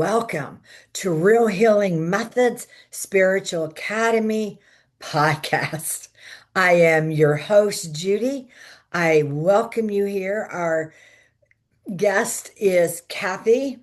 welcome to Real Healing Methods Spiritual Academy podcast. I am your host, Judy. I welcome you here. Our guest is Kathy,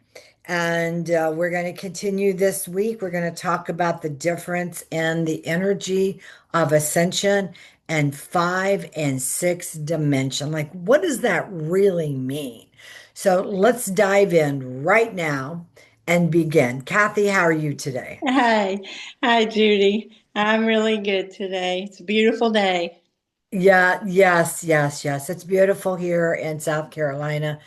and we're going to continue this week. We're going to talk about the difference in the energy of ascension and 5 and 6 dimension. Like, what does that really mean? So let's dive in right now and begin. Kathy, how are you today? Hi, hi, Judy. I'm really good today. It's a beautiful day. Yeah, yes. It's beautiful here in South Carolina,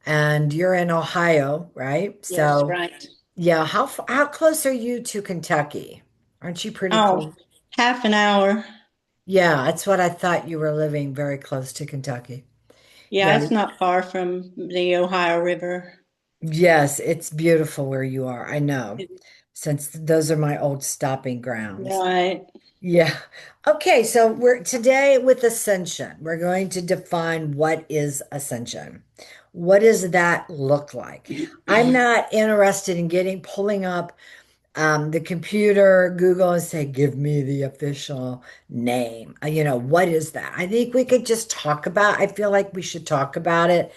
and you're in Ohio, right? Yes, So, right. yeah, how close are you to Kentucky? Aren't you pretty Oh, close? half an hour. Yeah, that's what I thought you were living very close to Kentucky. Yeah, Yeah, it's not far from the Ohio River. yes, it's beautiful where you are. I know, since those are my old stopping grounds. Right. Yeah. Okay, so we're today with ascension. We're going to define what is ascension. What does that look like? I'm not interested in pulling up the computer, Google, and say, give me the official name. What is that? I think we could just talk about, I feel like we should talk about it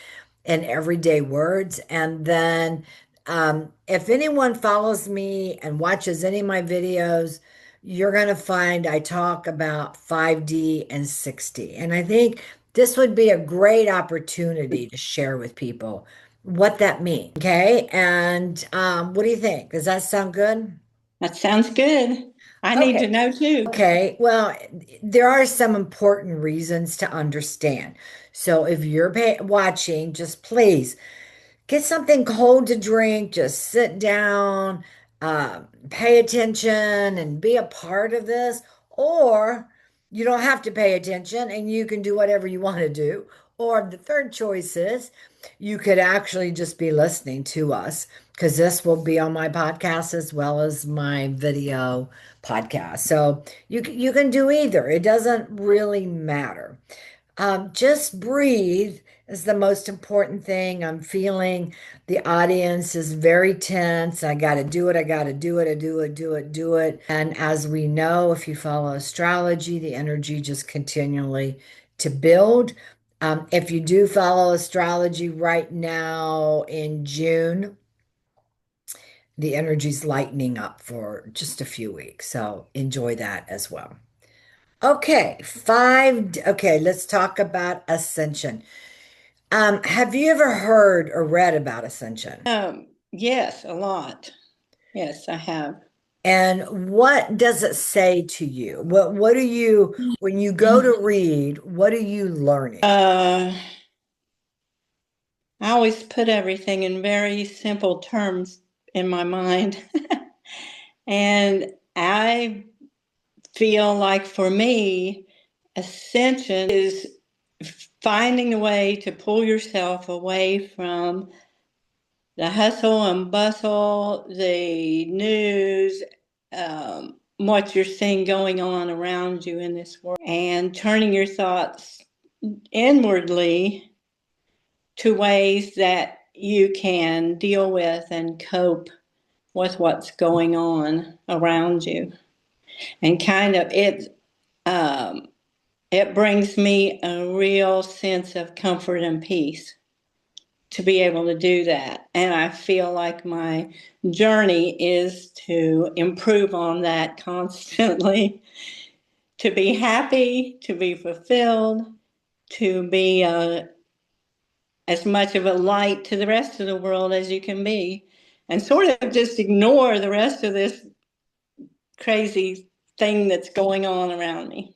in everyday words. And then if anyone follows me and watches any of my videos, you're going to find I talk about 5D and 6D. And I think this would be a great opportunity to share with people what that means. Okay. And what do you think? Does that sound good? That sounds good. I need to Okay. know too. Okay. Well, there are some important reasons to understand. So if you're watching, just please get something cold to drink, just sit down, pay attention, and be a part of this. Or you don't have to pay attention and you can do whatever you want to do. Or the third choice is you could actually just be listening to us because this will be on my podcast as well as my video podcast. So you can do either. It doesn't really matter. Just breathe is the most important thing. I'm feeling the audience is very tense. I got to do it. I got to do it. I do it. And as we know, if you follow astrology, the energy just continually to build. If you do follow astrology right now in June, the energy's lightening up for just a few weeks. So enjoy that as well. Okay, let's talk about ascension. Have you ever heard or read about ascension? Yes, a lot. Yes, I have. And what does it say to you? What do you, when you go to read, what are you learning? Uh, I always put everything in very simple terms in my mind. And I feel like for me, ascension is finding a way to pull yourself away from the hustle and bustle, the news, what you're seeing going on around you in this world, and turning your thoughts inwardly to ways that you can deal with and cope with what's going on around you. And kind of um, it brings me a real sense of comfort and peace to be able to do that. And I feel like my journey is to improve on that constantly, to be happy, to be fulfilled, to be as much of a light to the rest of the world as you can be, and sort of just ignore the rest of this crazy thing that's going on around me.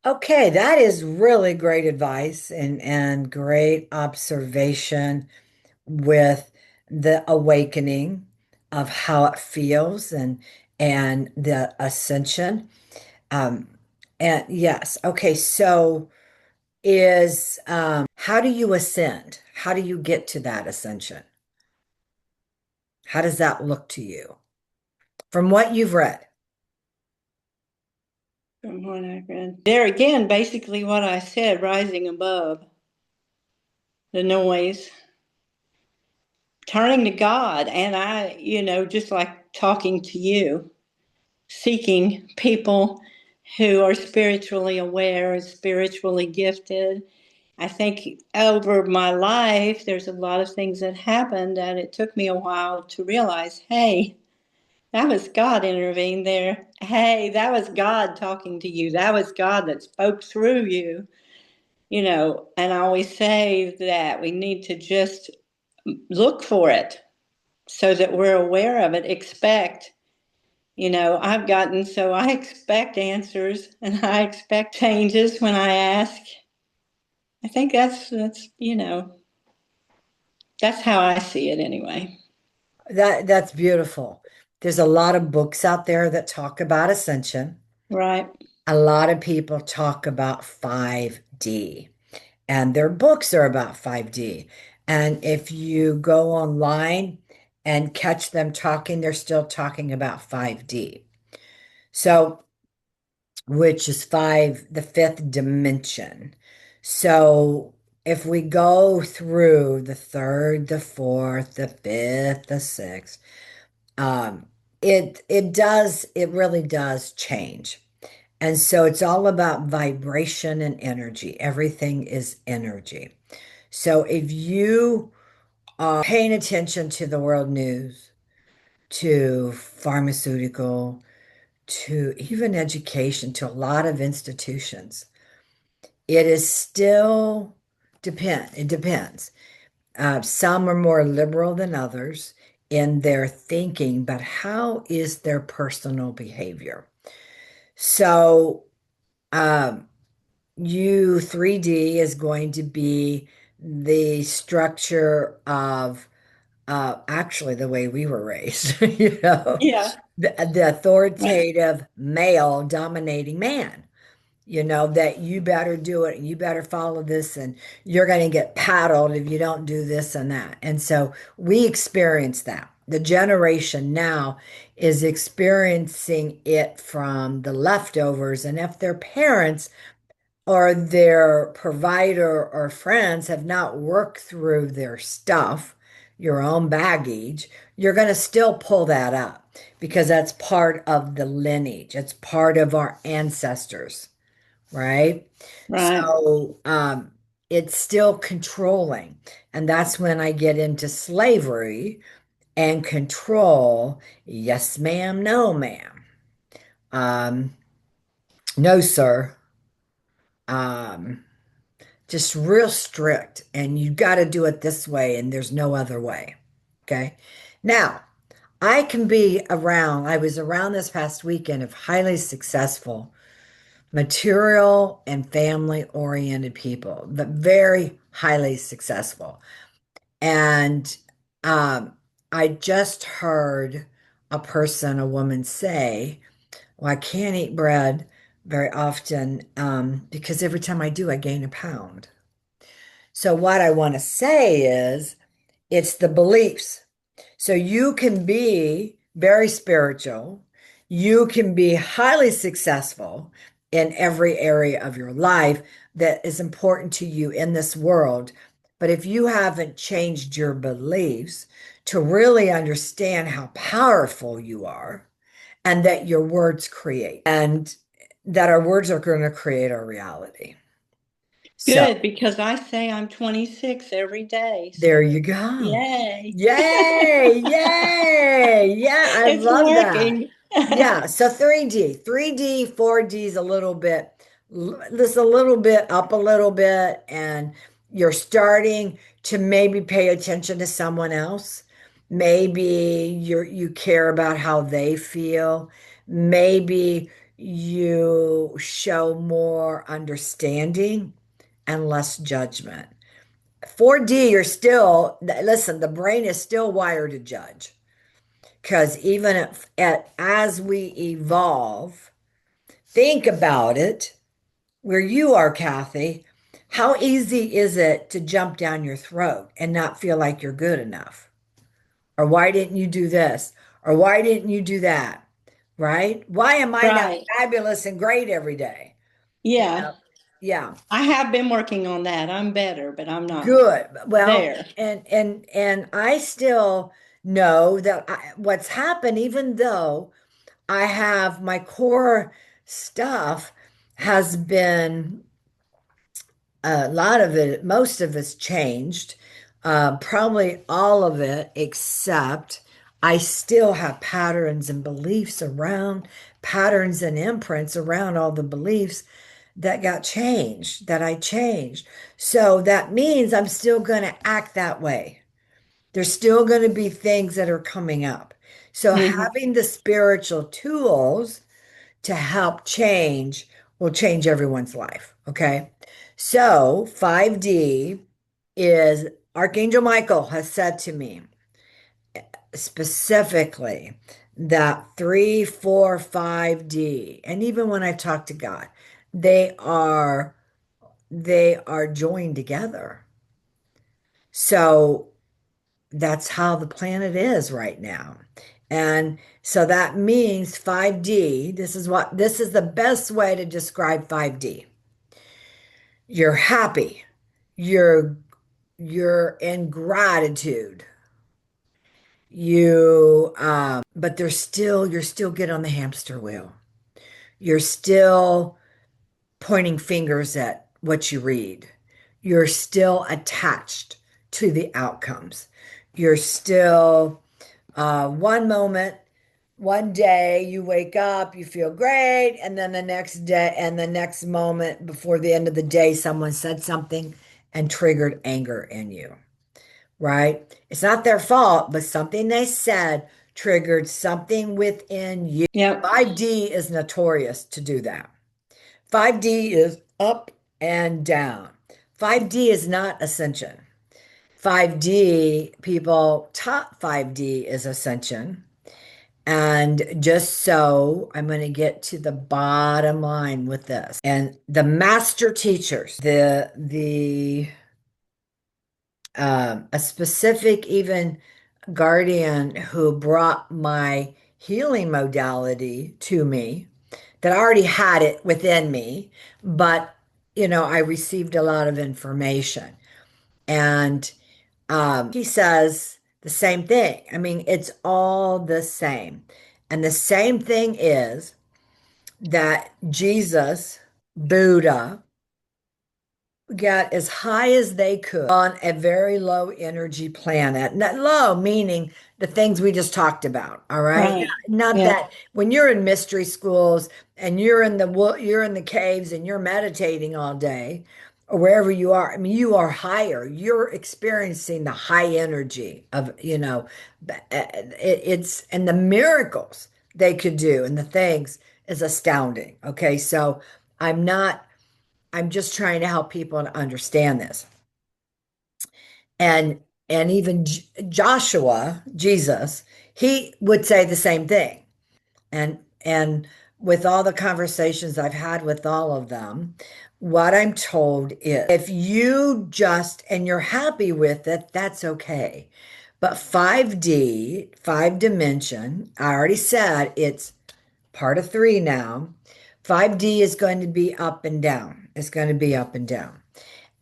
Okay, that is really great advice and great observation with the awakening of how it feels and the ascension. Um, and yes, okay, so is how do you ascend? How do you get to that ascension? How does that look to you from what you've read? From what I've read. There again, basically what I said, rising above the noise, turning to God. And just like talking to you, seeking people who are spiritually aware, spiritually gifted. I think over my life, there's a lot of things that happened that it took me a while to realize, hey, that was God intervened there. Hey, that was God talking to you. That was God that spoke through you. And I always say that we need to just look for it so that we're aware of it, expect. I've gotten so I expect answers and I expect changes when I ask. I think that's how I see it anyway. That's beautiful. There's a lot of books out there that talk about ascension. Right. A lot of people talk about 5D, and their books are about 5D. And if you go online and catch them talking, they're still talking about 5D. So, which is the fifth dimension. So, if we go through the third, the fourth, the fifth, the sixth, um, it really does change. And so it's all about vibration and energy. Everything is energy. So if you are paying attention to the world news, to pharmaceutical, to even education, to a lot of institutions, it is still it depends. Some are more liberal than others in their thinking, but how is their personal behavior? So, um, U 3D is going to be the structure of actually the way we were raised, Yeah. the authoritative male dominating man, that you better do it and you better follow this and you're going to get paddled if you don't do this and that. And so we experience that. The generation now is experiencing it from the leftovers. And if their parents or their provider or friends have not worked through their stuff, your own baggage, you're going to still pull that up because that's part of the lineage. It's part of our ancestors, right? Right. So it's still controlling. And that's when I get into slavery and control. Yes, ma'am. No, ma'am. Um, no, sir. Um, just real strict, and you got to do it this way, and there's no other way. Okay. Now, I was around this past weekend of highly successful, material and family oriented people, but very highly successful. And um, I just heard a woman say, well, I can't eat bread very often because every time I do, I gain a pound. So, what I want to say is it's the beliefs. So, you can be very spiritual, you can be highly successful in every area of your life that is important to you in this world. But if you haven't changed your beliefs to really understand how powerful you are and that your words create and that our words are going to create our reality. So, Good, because I say I'm 26 every day. there So you go. yay. Yay! Yay! Yeah, I It's love that. working. Yeah, so 3D, 3D, 4D is a little bit, this a little bit up a little bit, and you're starting to maybe pay attention to someone else. Maybe you care about how they feel. Maybe you show more understanding and less judgment. 4D, you're still, listen, the brain is still wired to judge. Because even as we evolve, think about it where you are, Kathy. How easy is it to jump down your throat and not feel like you're good enough? Or why didn't you do this? Or why didn't you do that? Right? Why am I not Right. fabulous and great every day? You Yeah. know? Yeah. I have been working on that. I'm better, but I'm not Good. Well, there. and I still know that what's happened, even though I have my core stuff has been a lot of it, most of it's changed. Probably all of it, except I still have patterns and beliefs around patterns and imprints around all the beliefs that got changed, that I changed. So that means I'm still going to act that way. There's still going to be things that are coming up. So Hmm. having the spiritual tools to help change will change everyone's life. Okay. So 5D is Archangel Michael has said to me specifically that 3, 4, 5D, and even when I talk to God, they are they are joined together. So that's how the planet is right now. And so that means 5D, this is the best way to describe 5D. You're happy. You're you're in gratitude. But you're still get on the hamster wheel. You're still pointing fingers at what you read. You're still attached to the outcomes. You're still one moment, one day you wake up, you feel great, and then the next day, and the next moment before the end of the day, someone said something and triggered anger in you, right? It's not their fault, but something they said triggered something within you. Yep. 5D is notorious to do that. 5D is up and down. 5D is not ascension. 5D, people taught 5D is ascension. And just so I'm going to get to the bottom line with this. And the master teachers, a specific even guardian who brought my healing modality to me, that I already had it within me, but I received a lot of information. And he says the same thing. I mean, it's all the same. And the same thing is that Jesus, Buddha, got as high as they could on a very low energy planet. Not low, meaning the things we just talked about. All right. Right. Not Yeah. that when you're in mystery schools and you're in the caves and you're meditating all day or wherever you are. I mean, you are higher. You're experiencing the high energy of, it's and the miracles they could do and the things is astounding. Okay. So I'm not I'm just trying to help people to understand this. And even Joshua, Jesus, he would say the same thing. And with all the conversations I've had with all of them, what I'm told is if you just and you're happy with it, that's okay. But 5D, five dimension, I already said it's part of three now. 5D is going to be up and down. It's going to be up and down.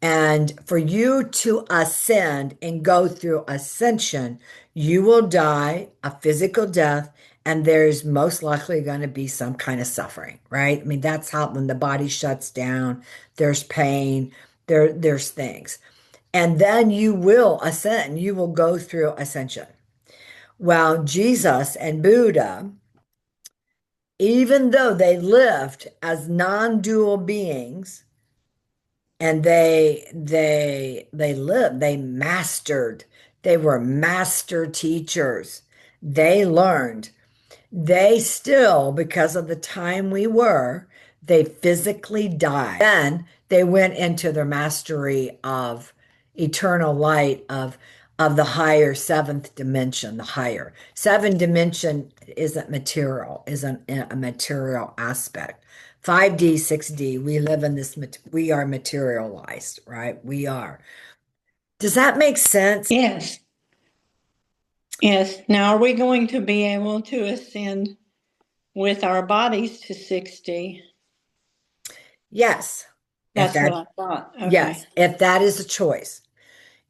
And for you to ascend and go through ascension, you will die a physical death, and there's most likely going to be some kind of suffering, right? I mean, that's how when the body shuts down, there's pain, there's things. And then you will ascend, you will go through ascension. Well, Jesus and Buddha, even though they lived as non-dual beings, and they mastered, they were master teachers. They learned. They still, because of the time we were, they physically died. Then they went into their mastery of eternal light of the higher seventh dimension, the higher. Seven dimension isn't material, isn't a material aspect. 5D, 6D, we live in this, we are materialized, right? We are. Does that make sense? Yes. Yes. Now, are we going to be able to ascend with our bodies to 60? Yes. If That's what that, I thought. yes, Okay. if that is a choice,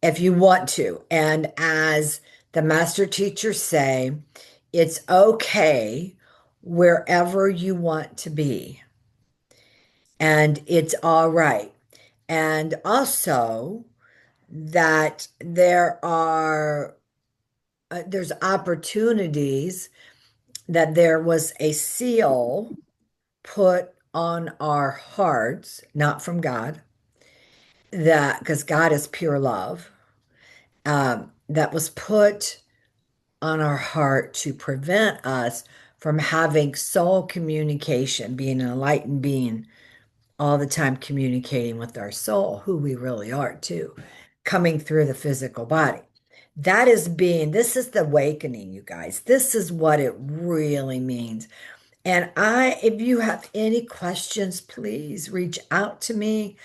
if you want to. And as the master teachers say, it's okay wherever you want to be, and it's all right. And also that there's opportunities that there was a seal put on our hearts, not from God, that because God is pure love, that was put on our heart to prevent us from having soul communication, being an enlightened being, all the time communicating with our soul, who we really are too, coming through the physical body. This is the awakening, you guys. This is what it really means. And if you have any questions, please reach out to me.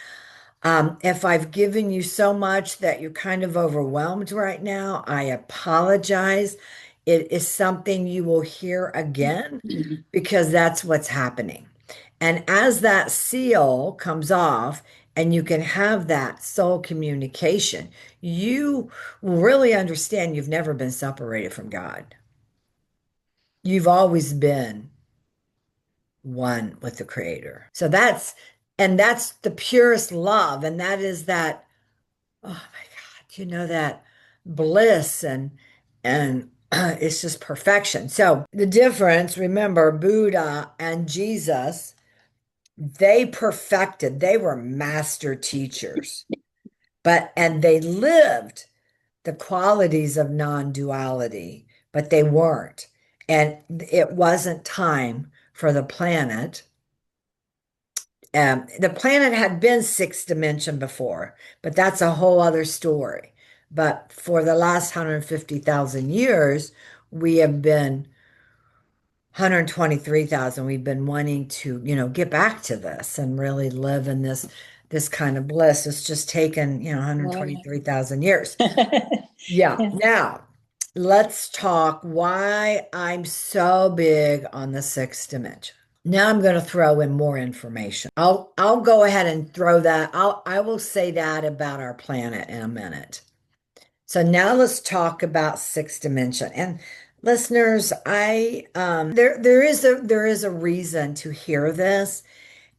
If I've given you so much that you're kind of overwhelmed right now, I apologize. It is something you will hear again because that's what's happening. And as that seal comes off and you can have that soul communication, you will really understand you've never been separated from God. You've always been one with the Creator. And that's the purest love. And that is that, oh my God, that bliss and it's just perfection. So the difference, remember, Buddha and Jesus, they were master teachers, and they lived the qualities of non-duality, but they weren't. And it wasn't time for the planet. The planet had been sixth dimension before, but that's a whole other story. But for the last 150,000 years, we have been 123,000. We've been wanting to, get back to this and really live in this kind of bliss. It's just taken, Right. 123,000 years. Yeah. Now, let's talk why I'm so big on the sixth dimension. Now I'm going to throw in more information. I'll go ahead and throw that. I will say that about our planet in a minute. So now let's talk about sixth dimension. And listeners, there is a reason to hear this.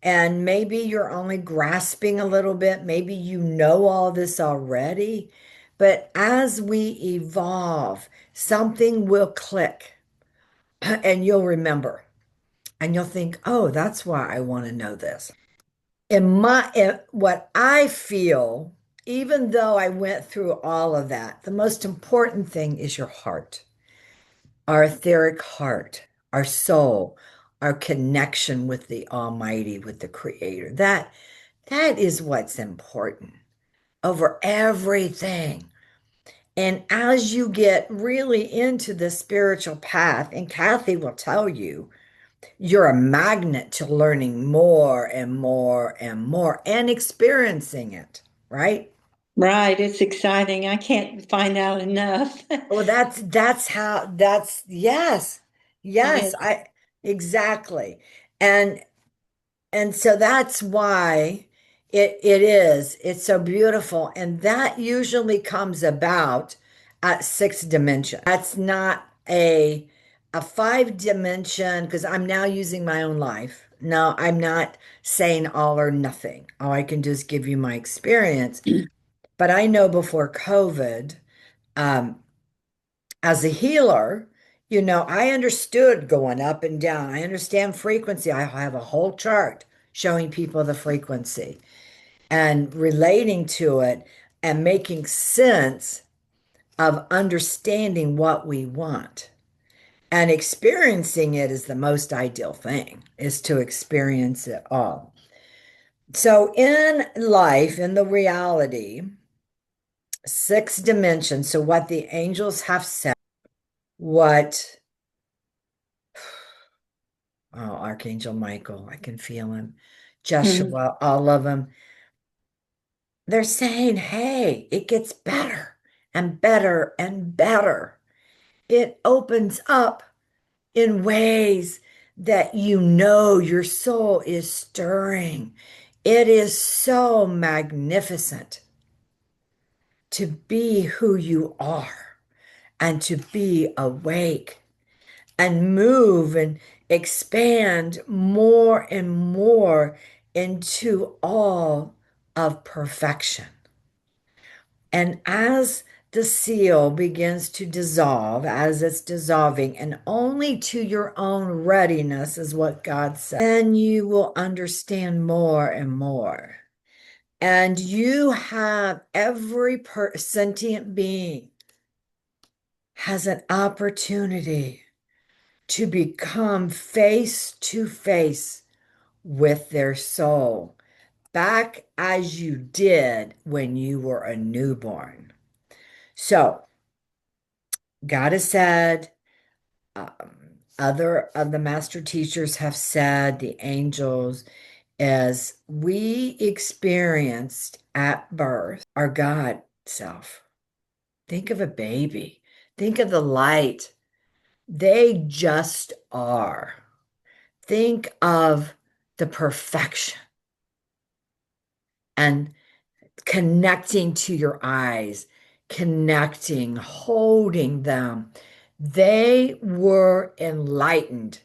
And maybe you're only grasping a little bit. Maybe you know all this already. But as we evolve, something will click and you'll remember. And you'll think, oh, that's why I want to know this. What I feel, even though I went through all of that, the most important thing is your heart, our etheric heart, our soul, our connection with the Almighty, with the Creator. That is what's important over everything. And as you get really into the spiritual path, and Kathy will tell you, you're a magnet to learning more and more and more and experiencing it, right? Right. It's exciting. I can't find out enough. Well, yes, It yes, is. I exactly. And And so that's why it's so beautiful. And that usually comes about at sixth dimension. That's not a five dimension, because I'm now using my own life. No, I'm not saying all or nothing. All I can do is give you my experience. But I know before COVID, um, as a healer, I understood going up and down. I understand frequency. I have a whole chart showing people the frequency and relating to it and making sense of understanding what we want. And experiencing it is the most ideal thing, is to experience it all. So in life, in the reality, sixth dimension, so what the angels have said, what oh, Archangel Michael, I can feel him. Mhm. Joshua, all of them. They're saying, hey, it gets better and better and better. It opens up in ways that your soul is stirring. It is so magnificent to be who you are and to be awake and move and expand more and more into all of perfection. And as the seal begins to dissolve, as it's dissolving, and only to your own readiness is what God said, then you will understand more and more. And you have every sentient being has an opportunity to become face to face with their soul, back as you did when you were a newborn. So, God has said, um, other of the master teachers have said, the angels, as we experienced at birth, our God self. Think of a baby, think of the light. They just are. Think of the perfection and connecting to your eyes, connecting, holding them. They were enlightened.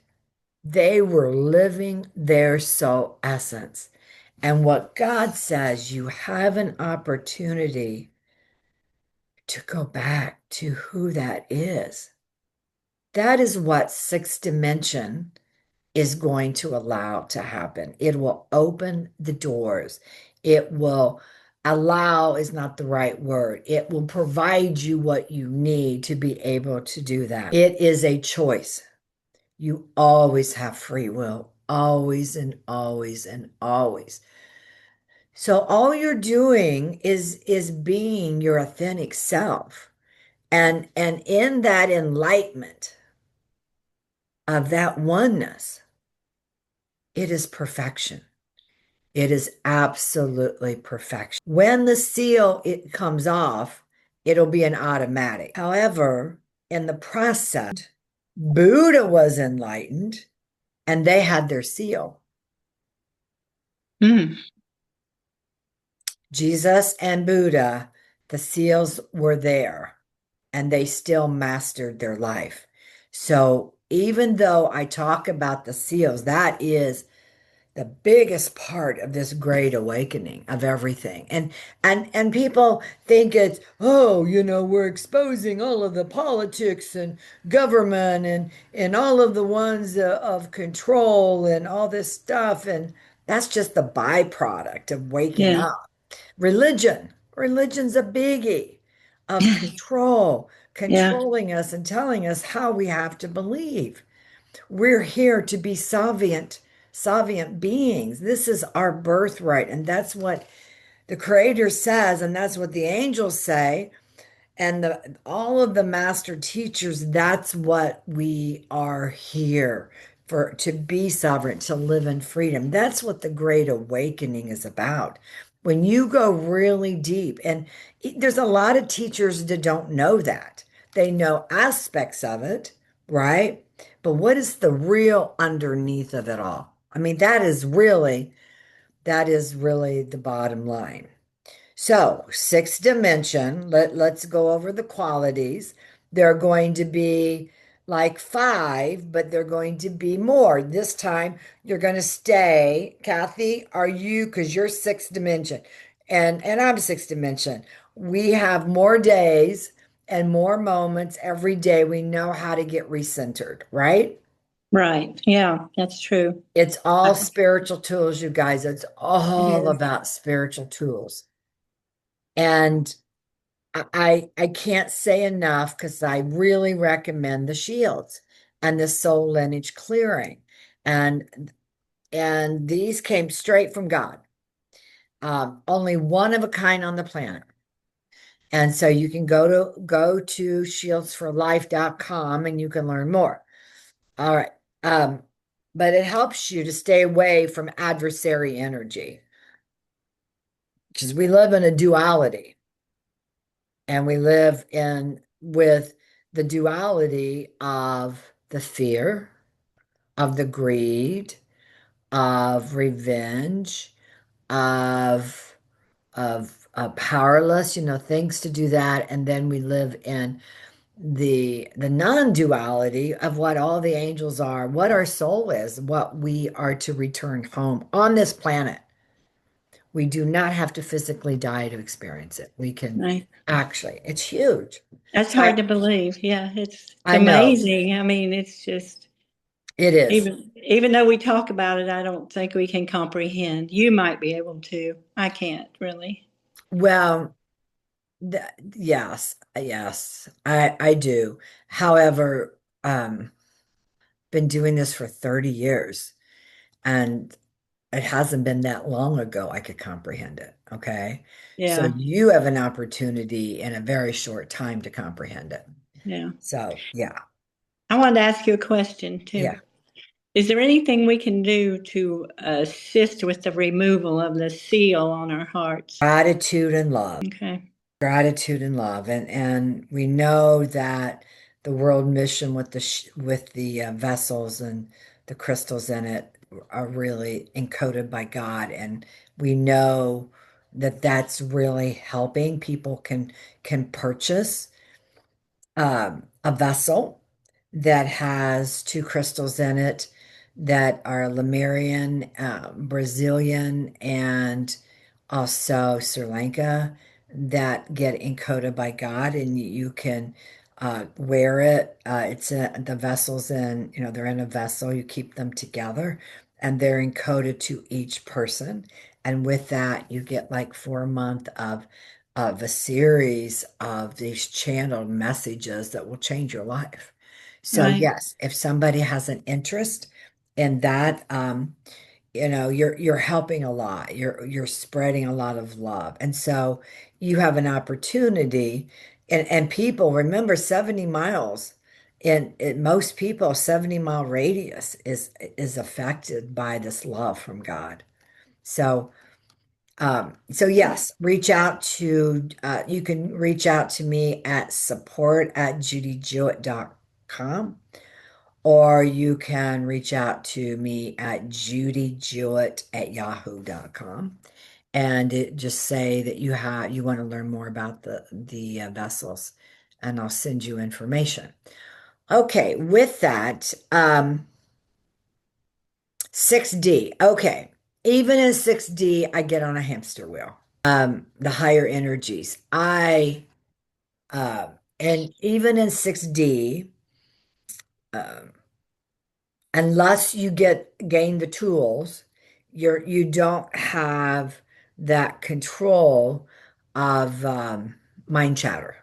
They were living their soul essence. And what God says, you have an opportunity to go back to who that is. That is what sixth dimension is going to allow to happen. It will open the doors. It will allow is not the right word. It will provide you what you need to be able to do that. It is a choice. You always have free will, always and always and always. So all you're doing is being your authentic self. And in that enlightenment of that oneness, it is perfection. It is absolutely perfection. When the seal it comes off, it'll be an automatic. However, in the process, Buddha was enlightened and they had their seal. Mm. Jesus and Buddha, the seals were there and they still mastered their life. So even though I talk about the seals, that is the biggest part of this great awakening of everything. And people think it's, oh, we're exposing all of the politics and government and all of the ones of control and all this stuff. And that's just the byproduct of waking Yeah. up. Religion's a biggie of control, Yeah. controlling us and telling us how we have to believe. We're here to be salvient beings. This is our birthright. And that's what the Creator says, and that's what the angels say. And all of the master teachers, that's what we are here for, to be sovereign, to live in freedom. That's what the Great Awakening is about. When you go really deep, and there's a lot of teachers that don't know that. They know aspects of it, right? But what is the real underneath of it all? I mean, that is really the bottom line. So, sixth dimension, let's go over the qualities. They're going to be like five, but they're going to be more. This time you're going to stay. Kathy, are you, because you're sixth dimension and I'm sixth dimension. We have more days and more moments every day. We know how to get recentered, right? Right. Yeah, that's true. It's all Uh, spiritual tools, you guys. It's It all is. about spiritual tools. And I can't say enough because I really recommend the shields and the soul lineage clearing. And these came straight from God. Only one of a kind on the planet. And so you can go to shieldsforlife.com and you can learn more. All right. Um, but it helps you to stay away from adversary energy because we live in a duality. And we live in with the duality of the fear, of the greed, of revenge, of powerless, things to do that, and then we live in the non-duality of what all the angels are, what our soul is, what we are to return home on this planet. We do not have to physically die to experience it. We can Right. actually, it's huge. That's I hard to believe. Yeah, it's I know amazing. I mean, it's just it is. even though we talk about it, I don't think we can comprehend. You might be able to. I can't really. Well, yes, yes, I do. However, been doing this for 30 years, and it hasn't been that long ago I could comprehend it. Okay. So Yeah, you have an opportunity in a very short time to comprehend it. yeah. So yeah, I wanted to ask you a question too. yeah. Is there anything we can do to assist with the removal of the seal on our hearts? Gratitude and love. Okay. Gratitude and love. And we know that the world mission with the vessels and the crystals in it are really encoded by God, and we know that that's really helping. People can purchase a vessel that has two crystals in it that are Lemurian, Brazilian, and also Sri Lanka that get encoded by God, and you can wear it. The vessels in, they're in a vessel. You keep them together, and they're encoded to each person. And with that, you get like 4 month of a series of these channeled messages that will change your life. So Right. yes, if somebody has an interest in that, you're helping a lot. You're spreading a lot of love. And so you have an opportunity, and people remember 70 miles in most people, 70-mile radius is affected by this love from God. So yes, you can reach out to me at support@judyjewett.com, or you can reach out to me at judyjewett@yahoo.com, and just say that you want to learn more about the vessels, and I'll send you information. Okay, with that, 6D. Okay. Even in 6D, I get on a hamster wheel. The higher energies. Uh, and even in 6D, um, unless you gain the tools, you don't have that control of mind chatter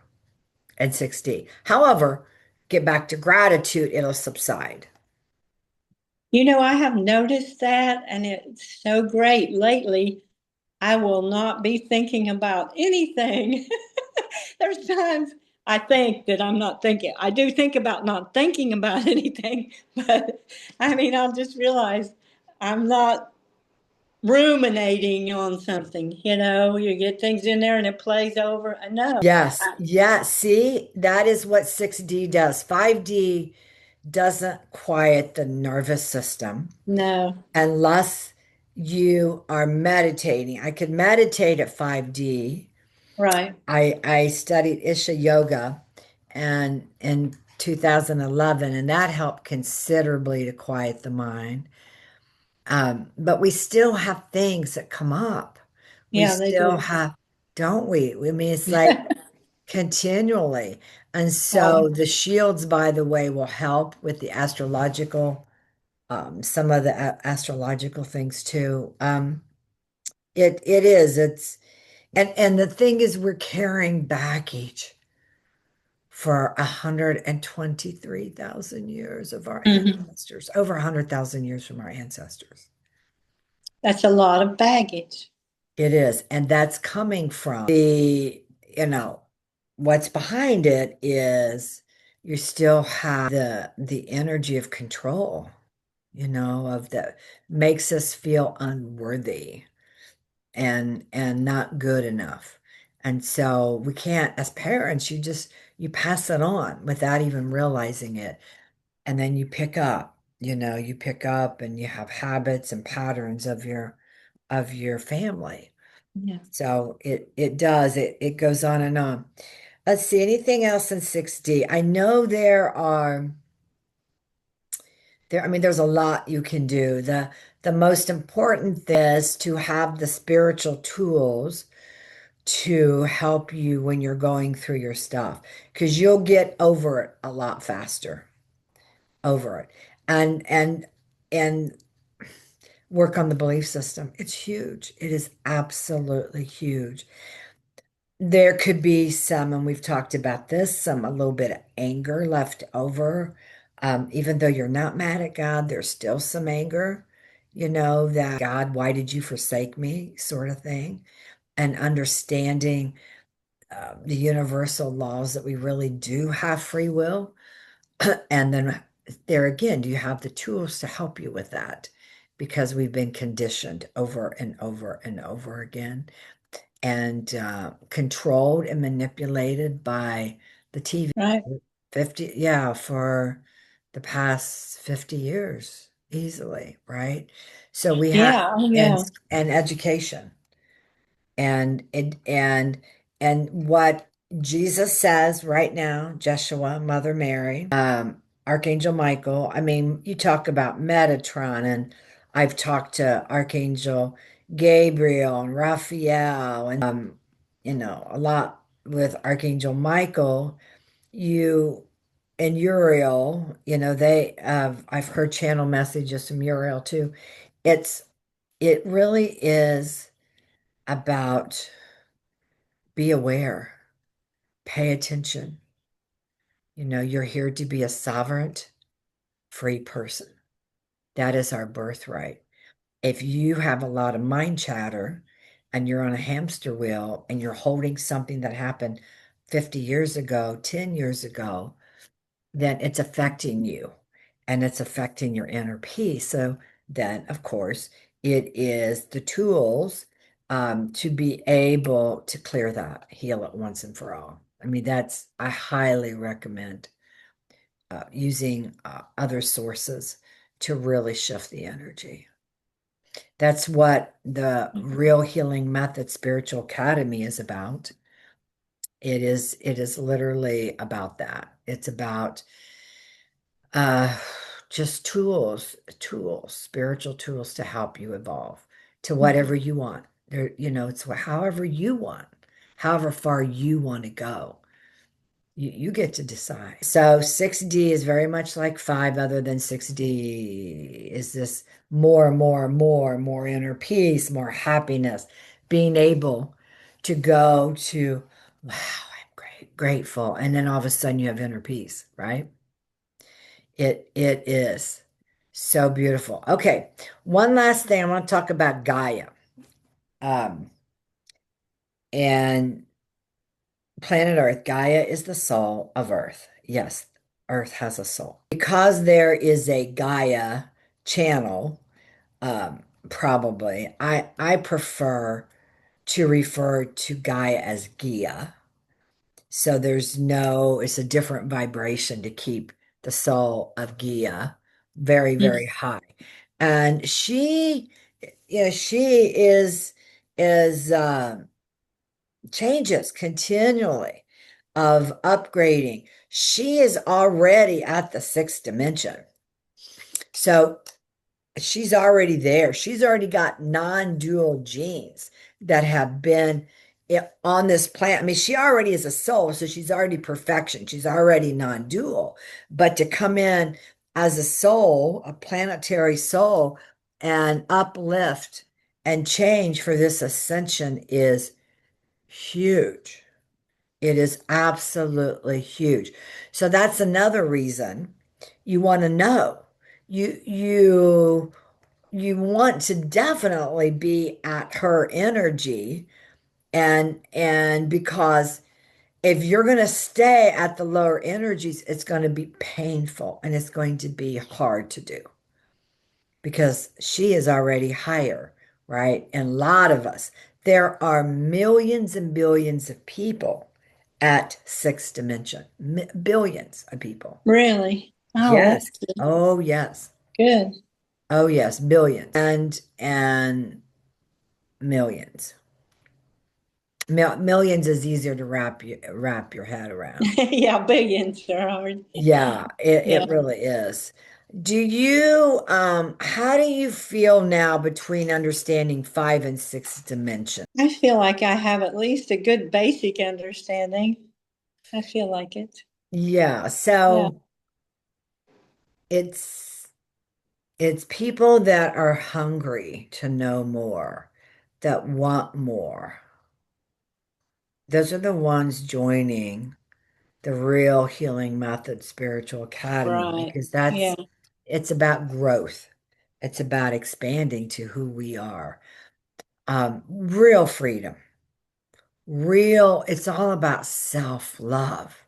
at 6D. However, get back to gratitude, it'll subside. I have noticed that, and it's so great lately. I will not be thinking about anything. There's times I think that I'm not thinking. I do think about not thinking about anything, but I mean, I'll just realize I'm not ruminating on something. You get things in there and it plays over. I know. Yes. Yeah. See, that is what 6D does. 5D doesn't quiet the nervous system No, unless you are meditating. I could meditate at 5D. right. I studied Isha Yoga and in 2011, and that helped considerably to quiet the mind. But we still have things that come up. We Yeah, they still do. have, don't we? I mean, it's like continually. And Right. so the shields, by the way, will help with the astrological, some of the astrological things too. It is. And the thing is, we're carrying baggage for 123,000 years of our Mhm. ancestors, over 100,000 years from our ancestors. That's a lot of baggage. It is. And that's coming from you know, what's behind it is you still have the energy of control, of that makes us feel unworthy and not good enough. And so we can't, as parents, you pass it on without even realizing it. And then you pick up and you have habits and patterns of your of your family. Yeah. So it does, it goes on and on. Let's see, anything else in 6D? I know I mean, there's a lot you can do. The most important thing is to have the spiritual tools to help you when you're going through your stuff, because you'll get over it a lot faster, over it. And work on the belief system. It's huge. It is absolutely huge. There could be some, and we've talked about this, some a little bit of anger left over. Even though you're not mad at God, there's still some anger, that God, why did you forsake me, sort of thing. And understanding the universal laws that we really do have free will. And then there again, do you have the tools to help you with that? Because we've been conditioned over and over and over again and controlled and manipulated by the TV. Right. 50, yeah, for the past 50 years, easily, right? So we have, Yeah. Oh, and yeah. and education and what Jesus says right now, Jeshua, Mother Mary, Archangel Michael. I mean, you talk about Metatron, and I've talked to Archangel Gabriel and Raphael, and a lot with Archangel Michael. You and Uriel, they I've heard channel messages from Uriel too. It's it really is about be aware, pay attention. You're here to be a sovereign, free person. That is our birthright. If you have a lot of mind chatter and you're on a hamster wheel and you're holding something that happened 50 years ago, 10 years ago, then it's affecting you and it's affecting your inner peace. So then, of course, it is the tools to be able to clear that, heal it once and for all. I mean, I highly recommend using other sources to really shift the energy. That's what the Real Healing Method Spiritual Academy is about. It is literally about that. It's about uh just spiritual tools to help you evolve to whatever you want. It's however you want, however far you want to go. You get to decide. So 6D is very much like 5, other than 6D is this more inner peace, more happiness, being able to go to, wow, I'm grateful. And then all of a sudden you have inner peace, right? It is so beautiful. Okay, one last thing I want to talk about Gaia. Um, and planet Earth, Gaia is the soul of Earth. Yes, Earth has a soul. Because there is a Gaia channel, probably, I prefer to refer to Gaia as Gia. So it's a different vibration to keep the soul of Gia very, very high. And she is changes continually of upgrading. She is already at the sixth dimension. So she's already there. She's already got non-dual genes that have been on this planet. I mean, she already is a soul, so she's already perfection. She's already non-dual. But to come in as a soul, a planetary soul, and uplift and change for this ascension is huge. It is absolutely huge. So that's another reason you want to know. You you want to definitely be at her energy, and because if you're going to stay at the lower energies, it's going to be painful and it's going to be hard to do because she is already higher, right? And a lot of us, there are millions and billions of people at sixth dimension, billions of people. Really? Oh, Yes. that's good. Oh, yes. Good. Oh, yes, billions. And millions. Millions is easier to wrap your head around. Yeah, billions are hard. Yeah, it Yeah. really is. How do you feel now between understanding five and six dimension? I feel like I have at least a good basic understanding. I feel like it. Yeah, Yeah. so it's it's people that are hungry to know more, that want more. Those are the ones joining the Real Healing Method Spiritual Academy Right. because Yeah. it's about growth. It's about expanding to who we are. Real freedom, it's all about self-love,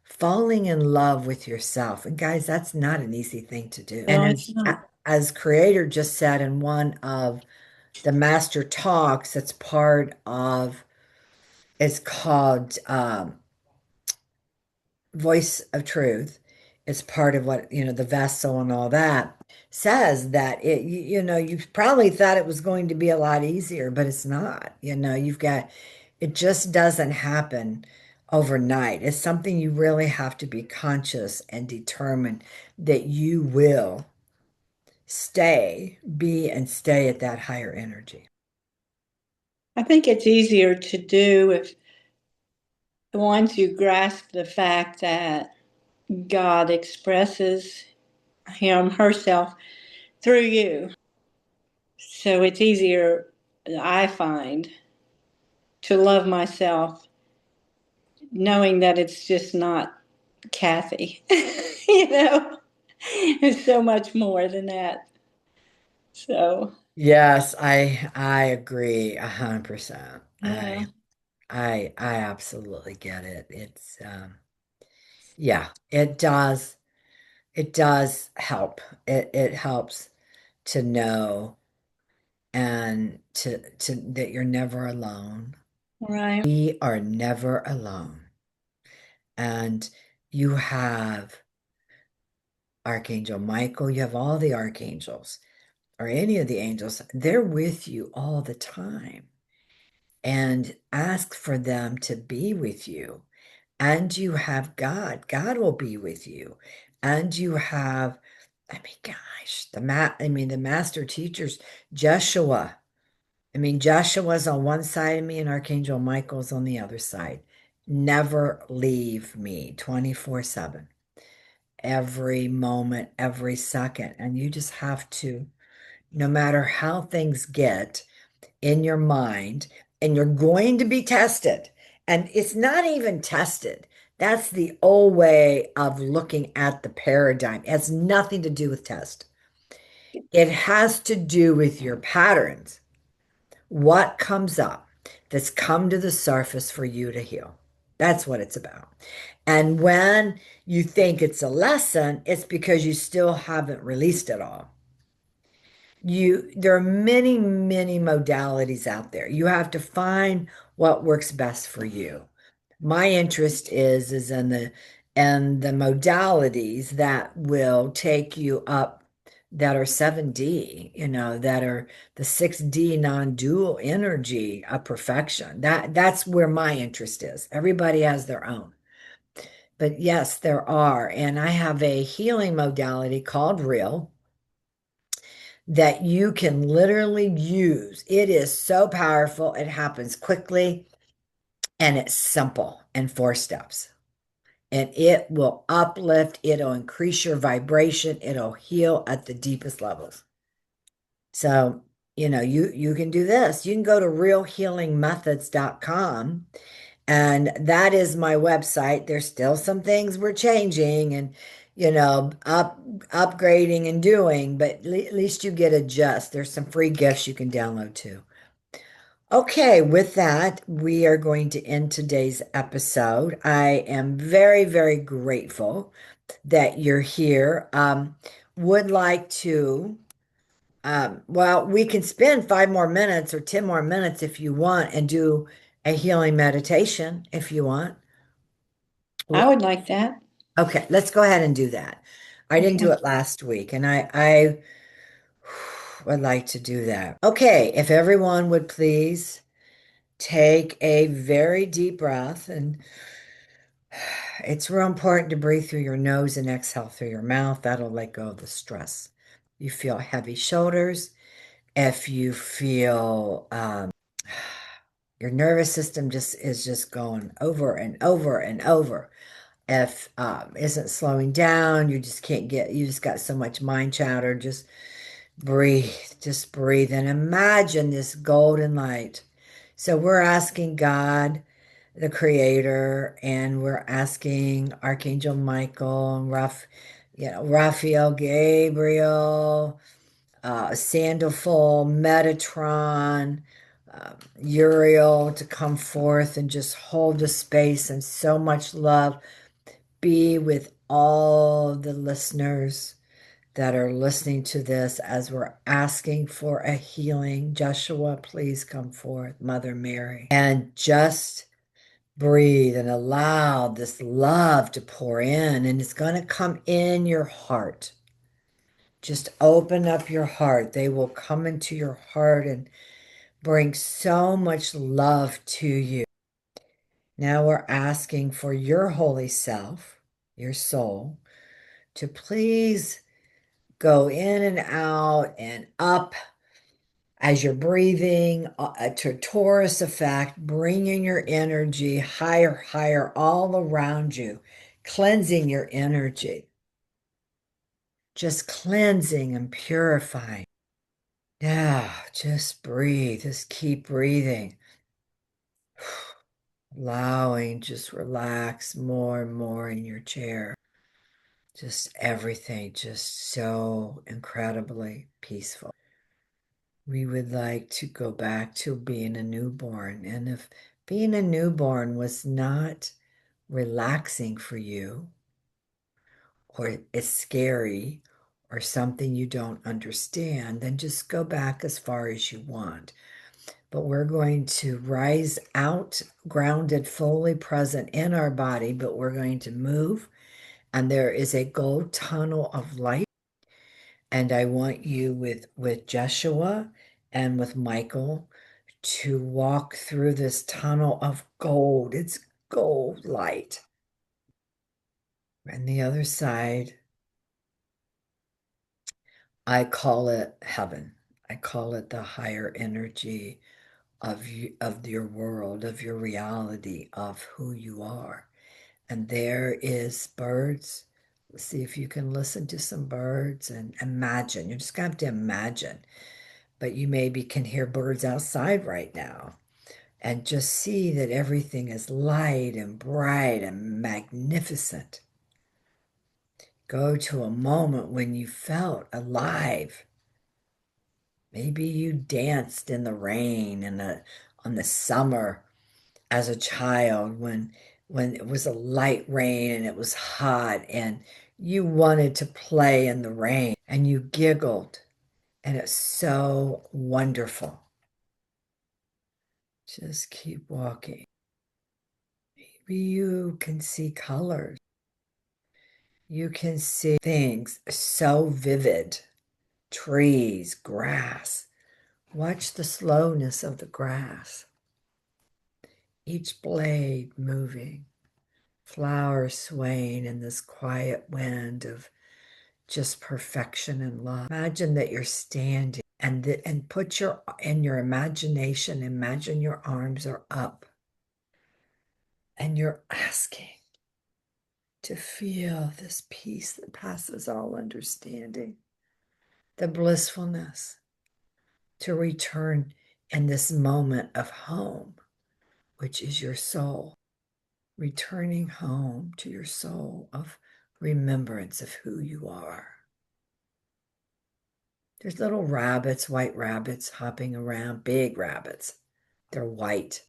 falling in love with yourself. And guys, that's not an easy thing to do. And No, it's not. as Creator just said in one of the master talks, it's called Voice of Truth. It's part of what, the vessel and all that says that you probably thought it was going to be a lot easier, but it's not. It just doesn't happen overnight. It's something you really have to be conscious and determined that you will stay at that higher energy. I think it's easier to do if once you grasp the fact that God expresses him, herself through you. So it's easier, I find, to love myself knowing that it's just not Kathy. you know, it's so much more than that. So, Yes, I agree 100%. yeah, I absolutely get it. Yeah, it does help. It helps to know and to that you're never alone. right. We are never alone. And you have Archangel Michael, you have all the archangels or any of the angels. They're with you all the time. And ask for them to be with you. And you have God. God will be with you. And you have, I mean, gosh, the master teachers, Joshua. Joshua's on one side of me and Archangel Michael's on the other side. Never leave me 24/7, every moment, every second. And you just have to, no matter how things get in your mind, and you're going to be tested. And it's not even tested. That's the old way of looking at the paradigm. It has nothing to do with test. It has to do with your patterns. What comes up that's come to the surface for you to heal. That's what it's about. And when you think it's a lesson, it's because you still haven't released it all. There are many, many modalities out there. You have to find what works best for you. My interest is in the modalities that will take you up, that are 7D, that are the 6D non-dual energy of perfection. That's where my interest is. Everybody has their own. But yes, there are. And I have a healing modality called R.E.A.L that you can literally use. It is so powerful. It happens quickly and it's simple in 4 steps. And it will uplift, it'll increase your vibration, it'll heal at the deepest levels. So, you can do this. You can go to realhealingmethods.com, and that is my website. There's still some things we're changing and upgrading and doing, but at least you get a gist. There's some free gifts you can download too. Okay, with that, we are going to end today's episode. I am very, very grateful that you're here. Would like to, well, we can spend 5 more minutes or 10 more minutes if you want and do a healing meditation if you want. I would like that. Okay, let's go ahead and do that. I didn't do Okay. it last week, and I would like to do that. Okay, if everyone would please take a very deep breath, and it's real important to breathe through your nose and exhale through your mouth. That'll let go of the stress. You feel heavy shoulders. If you feel your nervous system just is just going over and over and over. If isn't slowing down, you just can't get, you just got so much mind chatter. Just breathe and imagine this golden light. So we're asking God, the Creator, and we're asking Archangel Michael and Raphael, Gabriel, Sandalful, Metatron, Uriel to come forth and just hold the space and so much love be with all the listeners that are listening to this as we're asking for a healing. Joshua, please come forth, Mother Mary, and just breathe and allow this love to pour in, and it's going to come in your heart. Just open up your heart. They will come into your heart and bring so much love to you. Now we're asking for your holy self, your soul, to please go in and out and up as you're breathing, a torus effect, bringing your energy higher, higher all around you, cleansing your energy, just cleansing and purifying. Yeah, just breathe, just keep breathing. Allowing, just relax more and more in your chair. Just everything, just so incredibly peaceful. We would like to go back to being a newborn. And if being a newborn was not relaxing for you, or it's scary, or something you don't understand, then just go back as far as you want. But we're going to rise out, grounded, fully present in our body, but we're going to move. And there is a gold tunnel of light. And I want you with Joshua and with Michael to walk through this tunnel of gold. It's gold light. And the other side, I call it heaven. I call it the higher energy of you, of your world, of your reality, of who you are. And there is birds. Let's see if you can listen to some birds and imagine. You're just going to have to imagine. But you maybe can hear birds outside right now. And just see that everything is light and bright and magnificent. Go to a moment when you felt alive. Maybe you danced in the rain on the summer as a child when it was a light rain and it was hot and you wanted to play in the rain and you giggled and it's so wonderful. Just keep walking. Maybe you can see colors. You can see things so vivid. Trees, grass. Watch the slowness of the grass. Each blade moving. Flowers swaying in this quiet wind of just perfection and love. Imagine that you're standing and put your in your imagination, imagine your arms are up and you're asking to feel this peace that passes all understanding, the blissfulness to return in this moment of home, which is your soul, returning home to your soul of remembrance of who you are. There's little rabbits, white rabbits hopping around, big rabbits. They're white.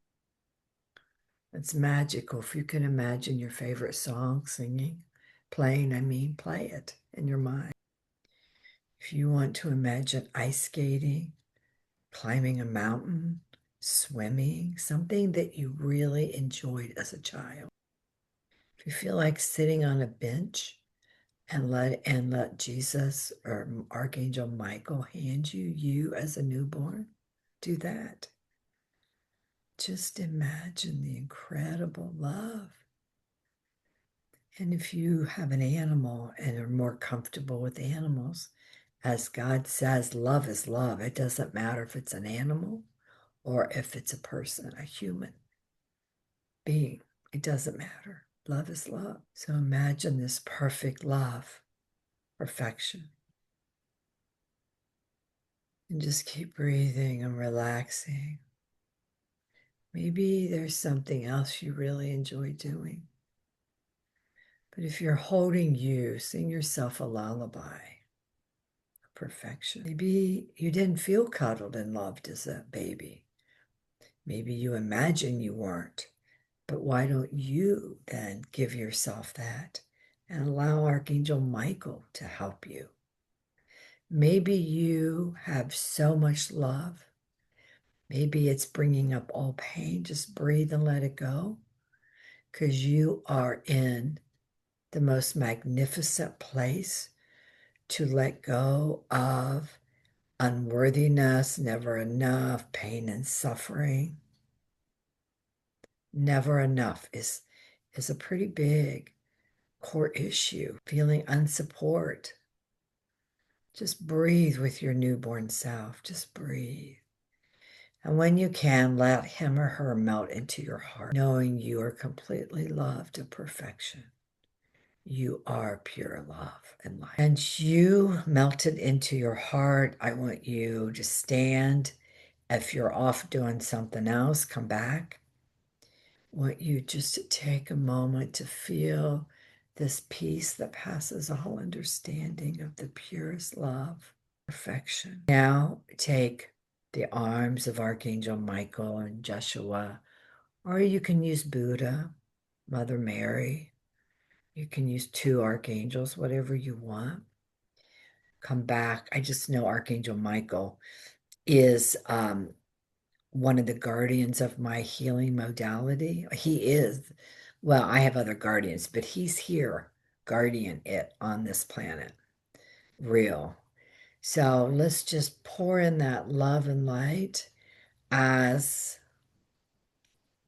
It's magical. If you can imagine your favorite song singing, play it in your mind. If you want to imagine ice skating, climbing a mountain, swimming, something that you really enjoyed as a child. If you feel like sitting on a bench, and let Jesus or Archangel Michael hand you as a newborn. Do that. Just imagine the incredible love. And if you have an animal and are more comfortable with animals, as God says, love is love. It doesn't matter if it's an animal or if it's a person, a human being. It doesn't matter. Love is love. So imagine this perfect love, perfection. And just keep breathing and relaxing. Maybe there's something else you really enjoy doing. But if you're holding you, sing yourself a lullaby of perfection. Maybe you didn't feel cuddled and loved as a baby. Maybe you imagine you weren't. But why don't you then give yourself that and allow Archangel Michael to help you? Maybe you have so much love. Maybe it's bringing up all pain. Just breathe and let it go because you are in the most magnificent place to let go of unworthiness, never enough, pain and suffering. Never enough is a pretty big core issue. Feeling unsupport. Just breathe with your newborn self. Just breathe. And when you can, let him or her melt into your heart, knowing you are completely loved to perfection. You are pure love and light. And you melted into your heart. I want you to stand. If you're off doing something else, come back. I want you just to take a moment to feel this peace that passes all understanding of the purest love, perfection. Now take the arms of Archangel Michael and Joshua, or you can use Buddha, Mother Mary. You can use two archangels, whatever you want. Come back. I just know Archangel Michael is one of the guardians of my healing modality. He is, well, I have other guardians, but he's here, guardian it on this planet, real. So let's just pour in that love and light as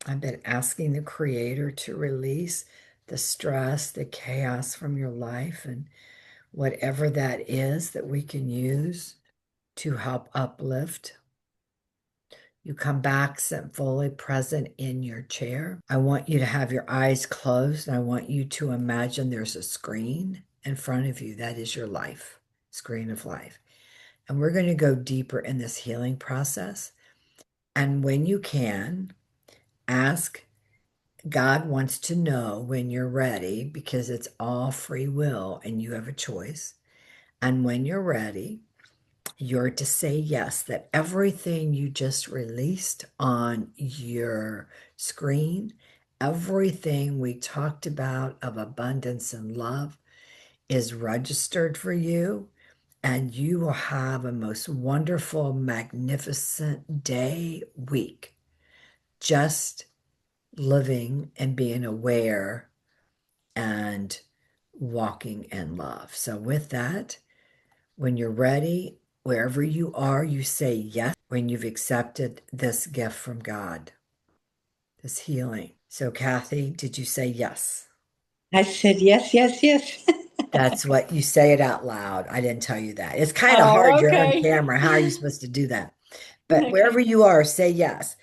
I've been asking the Creator to release the stress, the chaos from your life, and whatever that is that we can use to help uplift. You come back, sit fully present in your chair. I want you to have your eyes closed, and I want you to imagine there's a screen in front of you. That is your life, screen of life. And we're going to go deeper in this healing process. And when you can, ask God wants to know when you're ready because it's all free will and you have a choice. And when you're ready, you're to say yes, that everything you just released on your screen, everything we talked about of abundance and love is registered for you. And you will have a most wonderful, magnificent day, week, just living and being aware and walking in love. So, with that, when you're ready, wherever you are, you say yes when you've accepted this gift from God, this healing. So, Kathy, did you say yes? I said yes, yes, yes. That's what you say it out loud. I didn't tell you that. It's kind of hard. Oh, You're on okay. camera. How are you supposed to do that? But wherever Okay. you are, say yes.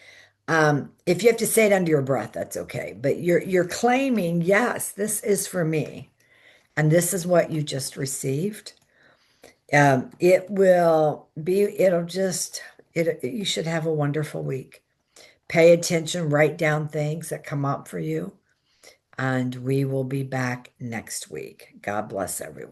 If you have to say it under your breath, that's okay. But you're claiming, yes, this is for me, and this is what you just received. It will be. It'll just. It. You should have a wonderful week. Pay attention. Write down things that come up for you, and we will be back next week. God bless everyone.